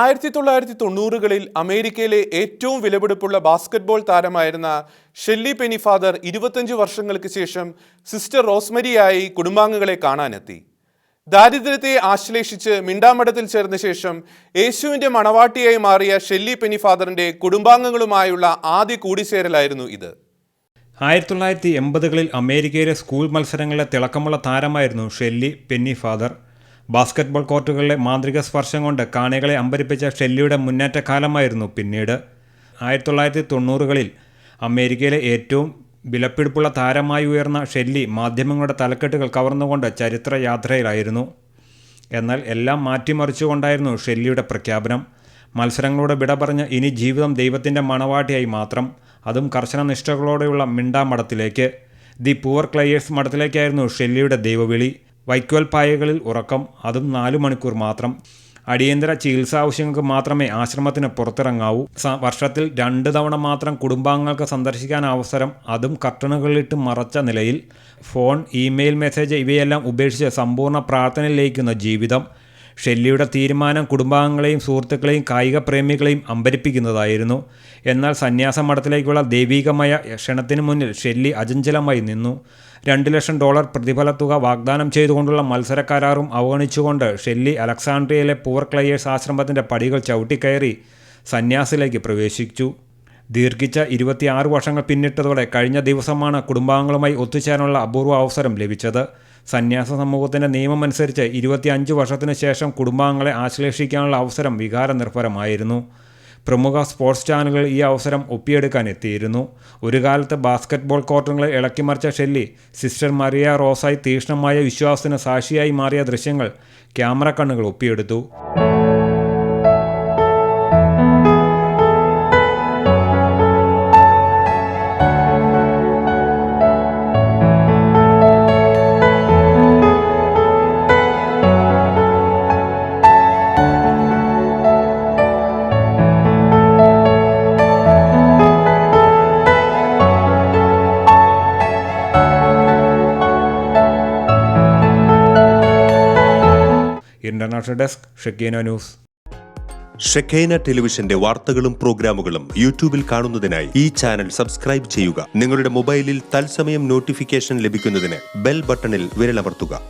1990കളിൽ അമേരിക്കയിലെ ഏറ്റവും വിലപിടിപ്പുള്ള ബാസ്കറ്റ്ബോൾ താരമായിരുന്ന ഷെല്ലി പെനിഫാദർ 25 വർഷങ്ങൾക്ക് ശേഷം സിസ്റ്റർ റോസ്മരിയായി കുടുംബാംഗങ്ങളെ കാണാനെത്തി. ദാരിദ്ര്യത്തെ ആശ്ലേഷിച്ച് മിണ്ടാമഠത്തിൽ ചേർന്ന ശേഷം യേശുവിൻ്റെ മണവാട്ടിയായി മാറിയ ഷെല്ലി പെനിഫാദറിൻ്റെ കുടുംബാംഗങ്ങളുമായുള്ള ആദ്യ കൂടിച്ചേരലായിരുന്നു ഇത്. 1980കളിൽ അമേരിക്കയിലെ സ്കൂൾ മത്സരങ്ങളിലെ തിളക്കമുള്ള താരമായിരുന്നു ഷെല്ലി പെന്നിഫാദർ. ബാസ്കറ്റ്ബോൾ കോർട്ടുകളിലെ മാന്ത്രിക സ്പർശം കൊണ്ട് കാണികളെ അമ്പരിപ്പിച്ച ഷെല്ലിയുടെ മുന്നേറ്റക്കാലമായിരുന്നു പിന്നീട്. 1990കളിൽ അമേരിക്കയിലെ ഏറ്റവും വിലപിടിപ്പുള്ള താരമായി ഉയർന്ന ഷെല്ലി മാധ്യമങ്ങളുടെ തലക്കെട്ടുകൾ കവർന്നുകൊണ്ട് ചരിത്രയാത്രയിലായിരുന്നു. എന്നാൽ എല്ലാം മാറ്റിമറിച്ചുകൊണ്ടായിരുന്നു ഷെല്ലിയുടെ പ്രഖ്യാപനം. മത്സരങ്ങളോട് വിട പറഞ്ഞ് ഇനി ജീവിതം ദൈവത്തിൻ്റെ മണവാട്ടിയായി മാത്രം, അതും കർശന നിഷ്ഠകളോടെയുള്ള മിണ്ടാമഠത്തിലേക്ക്. ദി പൂവർ ക്ലയേഴ്സ് മഠത്തിലേക്കായിരുന്നു ഷെല്ലിയുടെ ദൈവവിളി. വൈക്കോൽ പായകളിൽ ഉറക്കം, അതും 4 മണിക്കൂർ മാത്രം. അടിയന്തര ചികിത്സാ ആവശ്യങ്ങൾക്ക് മാത്രമേ ആശ്രമത്തിന് പുറത്തിറങ്ങാവൂ. വർഷത്തിൽ 2 തവണ മാത്രം കുടുംബാംഗങ്ങൾക്ക് സന്ദർശിക്കാൻ അവസരം, അതും കർട്ടനുകളിലിട്ട് മറച്ച നിലയിൽ. ഫോൺ, ഇമെയിൽ മെസ്സേജ് ഇവയെല്ലാം ഉപേക്ഷിച്ച് സമ്പൂർണ്ണ പ്രാർത്ഥനയിൽ ലയിക്കുന്ന ജീവിതം. ഷെല്ലിയുടെ തീരുമാനം കുടുംബാംഗങ്ങളെയും സുഹൃത്തുക്കളെയും കായിക പ്രേമികളെയും അമ്പരിപ്പിക്കുന്നതായിരുന്നു. എന്നാൽ സന്യാസ മഠത്തിലേക്കുള്ള ദൈവീകമായ ക്ഷണത്തിന് മുന്നിൽ ഷെല്ലി അചഞ്ചലമായി നിന്നു. $2 ലക്ഷം പ്രതിഫല തുക വാഗ്ദാനം ചെയ്തുകൊണ്ടുള്ള മത്സര കരാറും അവഗണിച്ചുകൊണ്ട് ഷെല്ലി അലക്സാണ്ട്രിയയിലെ പൂവർ ക്ലയേഴ്സ് ആശ്രമത്തിൻ്റെ പടികൾ ചവിട്ടിക്കയറി സന്യാസിലേക്ക് പ്രവേശിച്ചു. ദീർഘിച്ച 26 വർഷങ്ങൾ പിന്നിട്ടതോടെ കഴിഞ്ഞ ദിവസമാണ് കുടുംബാംഗങ്ങളുമായി ഒത്തുചേരാനുള്ള അപൂർവ അവസരം ലഭിച്ചത്. സന്യാസ സമൂഹത്തിൻ്റെ നിയമമനുസരിച്ച് 25 വർഷത്തിനു ശേഷം കുടുംബാംഗങ്ങളെ ആശ്ലേഷിക്കാനുള്ള അവസരം വികാരനിർഭരമായിരുന്നു. പ്രമുഖ സ്പോർട്സ് ചാനലുകൾ ഈ അവസരം ഒപ്പിയെടുക്കാൻ എത്തിയിരുന്നു. ഒരു കാലത്ത് ബാസ്കറ്റ്ബോൾ കോർട്ടുകളെ ഇളക്കിമറിച്ച ഷെല്ലി സിസ്റ്റർ മറിയ റോസായി തീക്ഷ്ണമായ വിശ്വാസത്തിന് സാക്ഷിയായി മാറിയ ദൃശ്യങ്ങൾ ക്യാമറ കണ്ണുകൾ ഒപ്പിയെടുത്തു. International desk, Shekinah news. Shekinah ടെലിവിഷന്റെ വാർത്തകളും പ്രോഗ്രാമുകളും യൂട്യൂബിൽ കാണുന്നതിനായി ഈ ചാനൽ സബ്സ്ക്രൈബ് ചെയ്യുക. നിങ്ങളുടെ മൊബൈലിൽ തത്സമയം നോട്ടിഫിക്കേഷൻ ലഭിക്കുന്നതിന് ബെൽ ബട്ടണിൽ വിരലമർത്തുക.